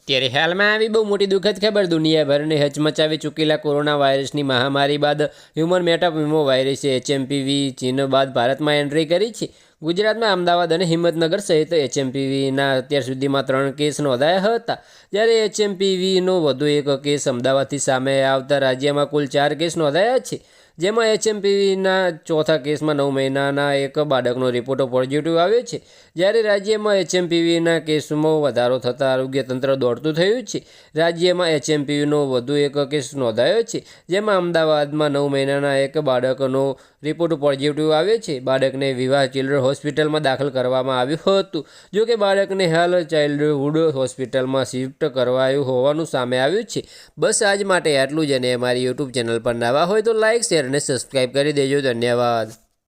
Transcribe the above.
ત્યારે હાલમાં આવી બહુ મોટી દુઃખદ ખબર, દુનિયાભરને હચમચાવી ચૂકેલા કોરોના વાયરસની મહામારી બાદ હ્યુમન મેટાપ્યુમો વાયરસે એચએમપીવી ચીન બાદ ભારતમાં એન્ટ્રી કરી છે। ગુજરાતમાં અમદાવાદ અને હિંમતનગર સહિત એચએમપીવીના અત્યાર સુધીમાં 3 કેસ નોંધાયા હતા, જ્યારે એચએમપીવીનો વધુ એક કેસ અમદાવાદથી સામે આવતા રાજ્યમાં કુલ 4 કેસ નોંધાયા છે, જેમાં એચએમપીવીના ચોથા કેસમાં 9 મહિનાના એક બાળકનો રિપોર્ટ પોઝિટિવ આવ્યો છે। જ્યારે રાજ્યમાં એચએમપીવીના કેસમાં વધારો થતાં આરોગ્ય તંત્ર દોડતું થયું છે। રાજ્યમાં એચએમપીવીનો વધુ એક કેસ નોંધાયો છે, જેમાં અમદાવાદમાં 9 મહિનાના એક બાળકનો રિપોર્ટ પોઝિટિવ આવ્યો છે। બાળકને વિવાહ ચિલ્ડ્રન હોસ્પિટલમાં દાખલ કરવામાં આવ્યું હતું, જોકે બાળકને હાલ ચાઇલ્ડહુડ હોસ્પિટલમાં શિફ્ટ કરવાયું હોવાનું સામે આવ્યું છે। બસ આજ માટે આટલું જ, અને અમારી યુટ્યુબ ચેનલ પર નવા હોય તો લાઇક, શેર અને સબસ્ક્રાઈબ કરી દેજો। ધન્યવાદ।